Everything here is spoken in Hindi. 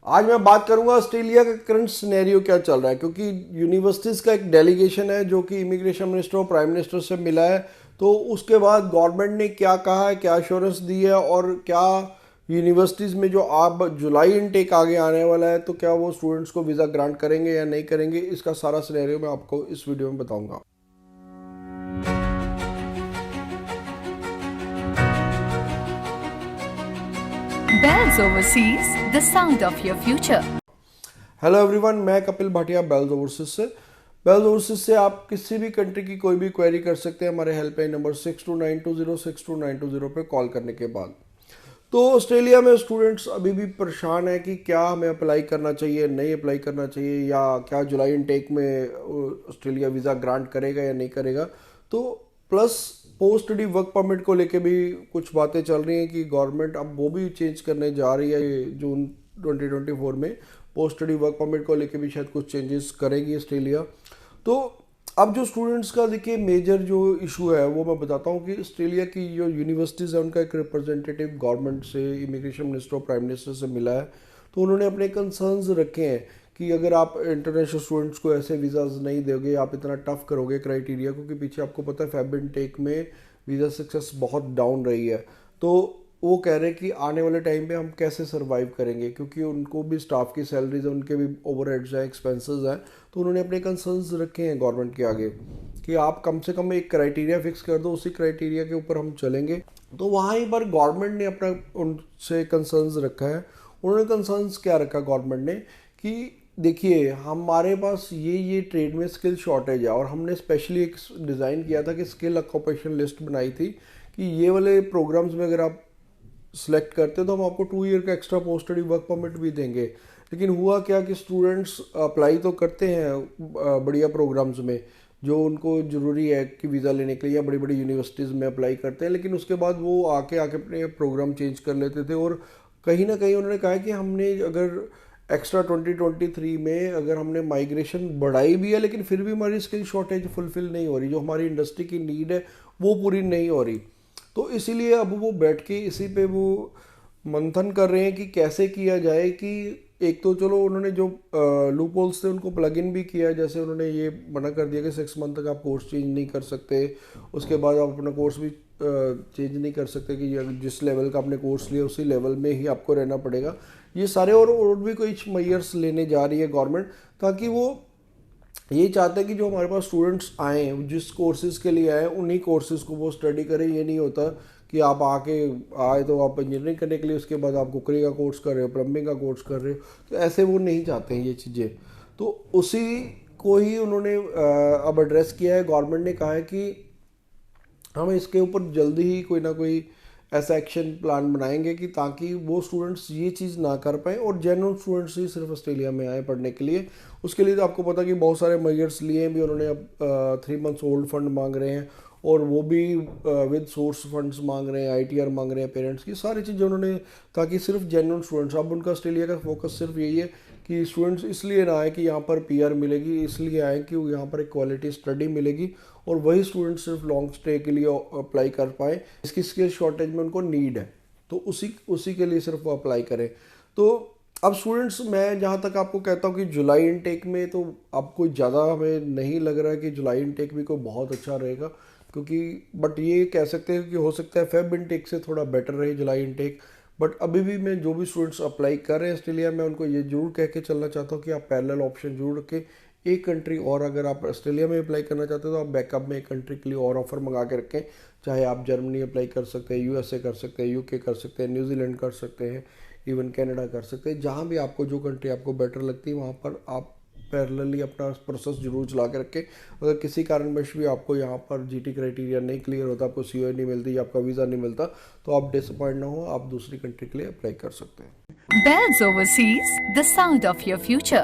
आज मैं बात करूंगा ऑस्ट्रेलिया का करंट सिनेरियो क्या चल रहा है, क्योंकि यूनिवर्सिटीज़ का एक डेलीगेशन है जो कि इमिग्रेशन मिनिस्टर और प्राइम मिनिस्टर से मिला है। तो उसके बाद गवर्नमेंट ने क्या कहा है, क्या अश्योरेंस दी है, और क्या यूनिवर्सिटीज़ में जो अब जुलाई इनटेक आगे आने वाला है तो क्या वो स्टूडेंट्स को वीज़ा ग्रांट करेंगे या नहीं करेंगे, इसका सारा सिनेरियो मैं आपको इस वीडियो में बताऊंगा। Bells Overseas, the sound of your future. Hello everyone, मैं कपिल भाटिया बेल्स ओवरसीज से। बेल्स ओवरसीज से आप किसी भी कंट्री की कोई भी क्वेरी कर सकते हैं हमारे हेल्पलाइन नंबर 6292062920 पे कॉल करने के बाद। तो ऑस्ट्रेलिया में स्टूडेंट्स अभी भी परेशान है कि क्या हमें अप्लाई करना चाहिए, नहीं अप्लाई करना चाहिए, या क्या जुलाई इनटेक में ऑस्ट्रेलिया वीज़ा ग्रांट करेगा या नहीं करेगा। तो plus post study work permit को लेके भी कुछ बातें चल रही हैं कि गवर्नमेंट अब वो भी चेंज करने जा रही है जून 2024 में। पोस्ट स्टडी वर्क परमिट को लेके भी शायद कुछ चेंजेस करेगी ऑस्ट्रेलिया। तो अब जो स्टूडेंट्स का देखिए मेजर जो इशू है वो मैं बताता हूँ कि ऑस्ट्रेलिया की जो यूनिवर्सिटीज़ है उनका एक रिप्रेजेंटेटिव गवर्नमेंट से, इमिग्रेशन मिनिस्टर और प्राइम मिनिस्टर से मिला है। तो उन्होंने अपने कंसर्न्स रखे हैं कि अगर आप इंटरनेशनल स्टूडेंट्स को ऐसे वीज़ाज नहीं दोगे, आप इतना टफ करोगे क्राइटेरिया, क्योंकि पीछे आपको पता है फेब इनटेक में वीज़ा सक्सेस बहुत डाउन रही है। तो वो कह रहे हैं कि आने वाले टाइम पे हम कैसे सरवाइव करेंगे, क्योंकि उनको भी स्टाफ की सैलरीज है, उनके भी ओवरहेड्स हैं, एक्सपेंसेस हैं। तो उन्होंने अपने कंसर्न्स रखे हैं गवर्नमेंट के आगे कि आप कम से कम एक क्राइटेरिया फिक्स कर दो, उसी क्राइटेरिया के ऊपर हम चलेंगे। तो वहाँ पर गवर्नमेंट ने अपना उनसे कंसर्न्स रखा है। उन्होंने कंसर्न्स क्या रखा गवर्नमेंट ने कि देखिए हमारे पास ये ट्रेड में स्किल शॉर्टेज है, और हमने स्पेशली एक डिज़ाइन किया था कि स्किल ऑक्यूपेशन लिस्ट बनाई थी कि ये वाले प्रोग्राम्स में अगर आप सिलेक्ट करते तो हम आपको 2 ईयर का extra post study work permit भी देंगे। लेकिन हुआ क्या कि स्टूडेंट्स अप्लाई तो करते हैं बढ़िया प्रोग्राम्स में जो उनको ज़रूरी है कि वीज़ा लेने के लिए, या बड़ी बड़ी यूनिवर्सिटीज़ में अप्लाई करते हैं, लेकिन उसके बाद वो आके अपने प्रोग्राम चेंज कर लेते थे। और कहीं ना कहीं उन्होंने कहा कि हमने अगर एक्स्ट्रा 2023 में अगर हमने माइग्रेशन बढ़ाई भी है, लेकिन फिर भी हमारी स्किल शॉर्टेज फुलफिल नहीं हो रही, जो हमारी इंडस्ट्री की नीड है वो पूरी नहीं हो रही। तो इसीलिए अब वो बैठ के इसी पे वो मंथन कर रहे हैं कि कैसे किया जाए कि एक तो चलो उन्होंने जो लूप होल्स थे उनको प्लग इन भी किया, जैसे उन्होंने ये मना कर दिया कि 6 मंथ तक आप कोर्स चेंज नहीं कर सकते, उसके बाद आप अपना कोर्स भी चेंज नहीं कर सकते कि जिस लेवल का आपने कोर्स लिया उसी लेवल में ही आपको रहना पड़ेगा। ये सारे और भी कुछ मेजर्स लेने जा रही है गवर्नमेंट, ताकि वो ये चाहते हैं कि जो हमारे पास स्टूडेंट्स आए, जिस कोर्सेज़ के लिए आए उन्हीं कोर्सेज़ को वो स्टडी करें। ये नहीं होता कि आप आए तो आप इंजीनियरिंग करने के लिए, उसके बाद आप कुकरी का कोर्स कर रहे हो, प्लम्बिंग का कोर्स कर रहे हो। तो ऐसे वो नहीं चाहते हैं ये चीज़ें। तो उसी को ही उन्होंने अब एड्रेस किया है। गवर्नमेंट ने कहा है कि हम इसके ऊपर जल्दी ही कोई ना कोई ऐसा एक्शन प्लान बनाएंगे कि ताकि वो स्टूडेंट्स ये चीज़ ना कर पाएँ और जेन्युइन स्टूडेंट्स ही सिर्फ ऑस्ट्रेलिया में आए पढ़ने के लिए। उसके लिए तो आपको पता कि बहुत सारे मेजर्स लिए हैं भी उन्होंने। अब 3 मंथ्स ओल्ड फंड मांग रहे हैं, और वो भी विद सोर्स फंड्स मांग रहे हैं, ITR मांग रहे हैं पेरेंट्स की, सारी चीज़ें उन्होंने, ताकि सिर्फ जेन्युइन स्टूडेंट्स, अब उनका ऑस्ट्रेलिया का फोकस सिर्फ यही है कि स्टूडेंट्स इसलिए ना आए कि यहाँ पर PR मिलेगी, इसलिए आए कि यहाँ पर एक क्वालिटी स्टडी मिलेगी, और वही स्टूडेंट्स सिर्फ लॉन्ग स्टे के लिए अप्लाई कर पाए। इसकी स्किल शॉर्टेज में उनको नीड है, तो उसी के लिए सिर्फ वो अप्लाई करें। तो अब स्टूडेंट्स, मैं जहाँ तक आपको कहता हूँ कि जुलाई इनटेक में तो अब कोई ज़्यादा हमें नहीं लग रहा है कि जुलाई इनटेक भी कोई बहुत अच्छा रहेगा, क्योंकि बट ये कह सकते हैं कि हो सकता है फेब इनटेक से थोड़ा बेटर रहे जुलाई इनटेक। बट अभी भी मैं जो भी स्टूडेंट्स अप्लाई कर रहे हैं ऑस्ट्रेलिया में उनको ये जरूर कह के चलना चाहता हूँ कि आप पैरेलल ऑप्शन जरूर रखें, एक कंट्री और अगर आप ऑस्ट्रेलिया में अप्लाई करना चाहते हो तो आप बैकअप में एक कंट्री के लिए और ऑफर मंगा के रखें। चाहे आप जर्मनी अप्लाई कर सकते हैं, USA कर सकते हैं, UK कर सकते हैं, न्यूजीलैंड कर सकते हैं, इवन कनाडा कर सकते हैं। जहाँ भी आपको जो कंट्री आपको बेटर लगती है वहाँ पर आप पैरेलली अपना प्रोसेस जरूर चला के रखें। अगर किसी कारणवश भी आपको यहाँ पर GT क्राइटेरिया नहीं क्लियर होता, आपको COA नहीं मिलती या आपका वीज़ा नहीं मिलता, तो आप डिसअपॉइंट ना हो, आप दूसरी कंट्री के लिए अप्लाई कर सकते हैं। Bells Overseas, the sound of your future.